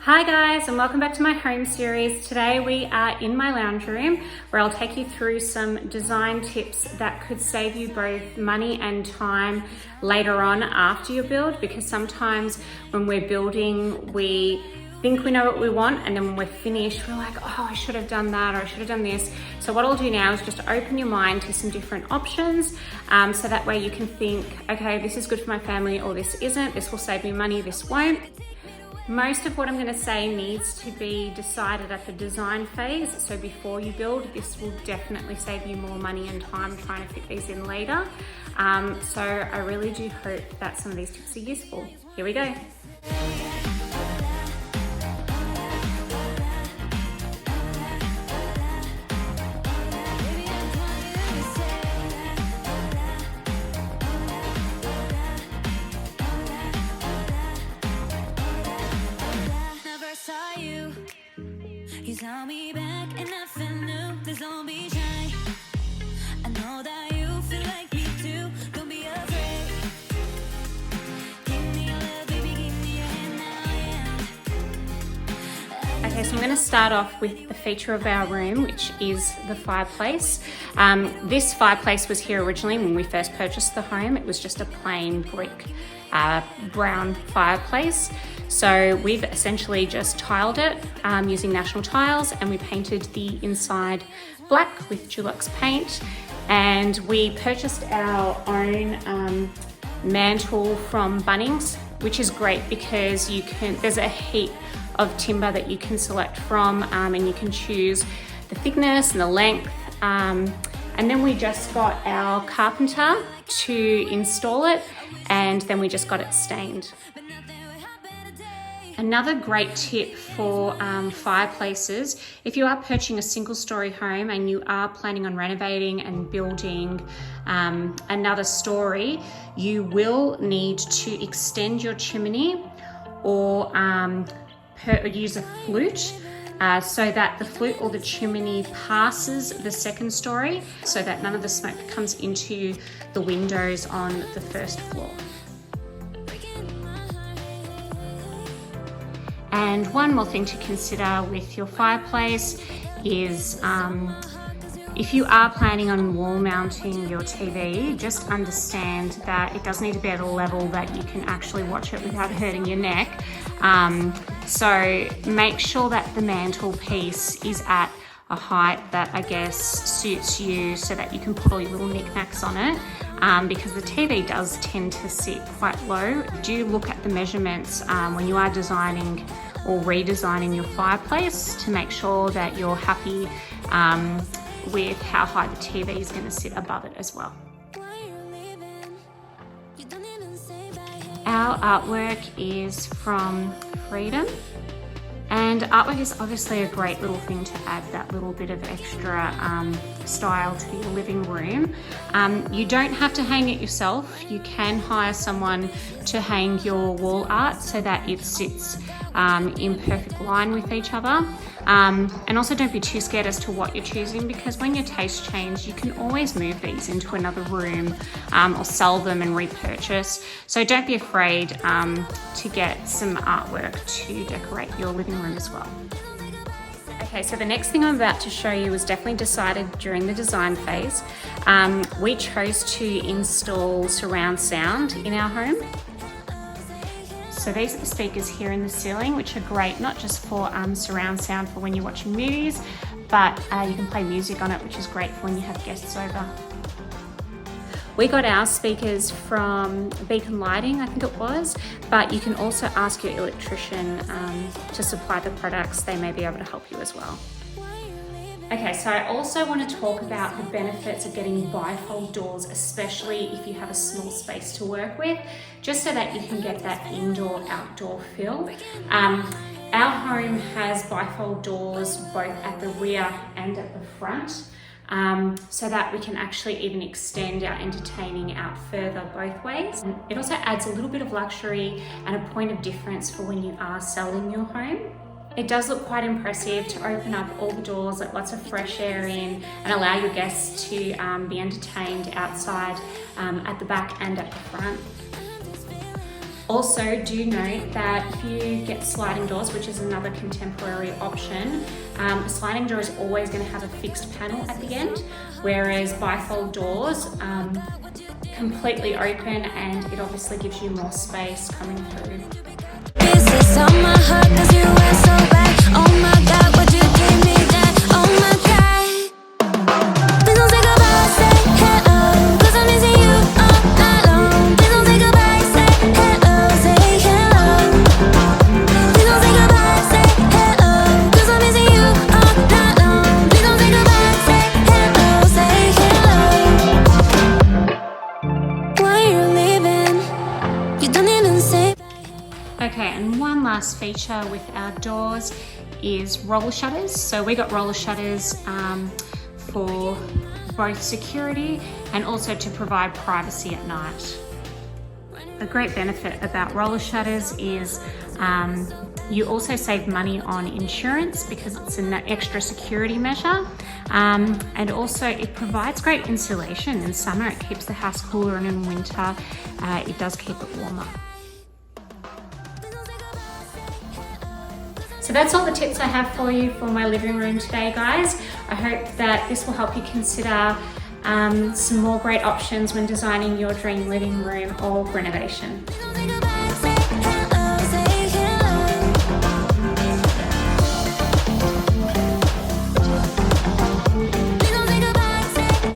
Hi guys, and welcome back to my home series. Today we are in my lounge room where I'll take you through some design tips that could save you both money and time later on after your build, because sometimes when we're building we think we know what we want, and then when we're finished we're like, oh, I should have done that, or I should have done this. So what I'll do now is just open your mind to some different options, so that way you can think, okay, this is good for my family, or this isn't, this will save me money, this won't. Most of what I'm going to say needs to be decided at the design phase, so before you build. This will definitely save you more money and time trying to fit these in later. So I really do hope that some of these tips are useful. Here we go. You saw me back and nothing new. Please don't be shy. I know that you feel like me too. Don't be afraid. Give me your love, baby, give me your hand now. Okay, so I'm going to start off with the feature of our room, which is the fireplace. This fireplace was here originally when we first purchased the home. It was just a plain brick brown fireplace. So we've essentially just tiled it using National Tiles, and we painted the inside black with Dulux paint, and we purchased our own mantle from Bunnings, which is great because there's a heap of timber that you can select from, and you can choose the thickness and the length. And then we just got our carpenter to install it, and then we just got it stained. Another great tip for fireplaces, if you are purchasing a single-story home and you are planning on renovating and building another story, you will need to extend your chimney or use a flute, so that the flute or the chimney passes the second story, so that none of the smoke comes into the windows on the first floor. And one more thing to consider with your fireplace is if you are planning on wall mounting your TV, just understand that it does need to be at a level that you can actually watch it without hurting your neck. So make sure that the mantelpiece is at a height that I guess suits you, so that you can put all your little knickknacks on it, because the TV does tend to sit quite low. Do look at the measurements when you are designing or redesigning your fireplace to make sure that you're happy with how high the TV is going to sit above it as well. Our artwork is from Freedom, and artwork is obviously a great little thing to add that little bit of extra style to your living room. You don't have to hang it yourself. You can hire someone to hang your wall art so that it sits in perfect line with each other. And also don't be too scared as to what you're choosing, because when your tastes change, you can always move these into another room or sell them and repurchase. So don't be afraid to get some artwork to decorate your living room as well. Okay, so the next thing I'm about to show you was definitely decided during the design phase. We chose to install surround sound in our home. So these are the speakers here in the ceiling, which are great not just for surround sound for when you're watching movies, but you can play music on it, which is great for when you have guests over. We got our speakers from Beacon Lighting, I think it was, but you can also ask your electrician to supply the products. They may be able to help you as well. Okay, so I also want to talk about the benefits of getting bifold doors, especially if you have a small space to work with, just so that you can get that indoor-outdoor feel. Our home has bifold doors both at the rear and at the front, so that we can actually even extend our entertaining out further both ways. It also adds a little bit of luxury and a point of difference for when you are selling your home. It does look quite impressive to open up all the doors, let lots of fresh air in, and allow your guests to be entertained outside at the back and at the front. Also, do note that if you get sliding doors, which is another contemporary option, a sliding door is always going to have a fixed panel at the end, whereas bifold doors completely open, and it obviously gives you more space coming through. This is on my heart 'cause you were so bad. Oh my God, would you give me that? Oh my God. Please don't say goodbye, say hello, 'cause I'm missing you all night long. Please don't say goodbye, say hello, say hello. Please don't say goodbye, say hello, 'cause I'm missing you all night long. Please don't say goodbye, say hello, say hello. Why you leaving? You don't even say. Okay, and one last feature with our doors is roller shutters. So we got roller shutters for both security and also to provide privacy at night. A great benefit about roller shutters is you also save money on insurance because it's an extra security measure, and also it provides great insulation. In summer it keeps the house cooler, and in winter it does keep it warmer. So that's all the tips I have for you for my living room today, guys. I hope that this will help you consider some more great options when designing your dream living room or renovation. Please don't say goodbye.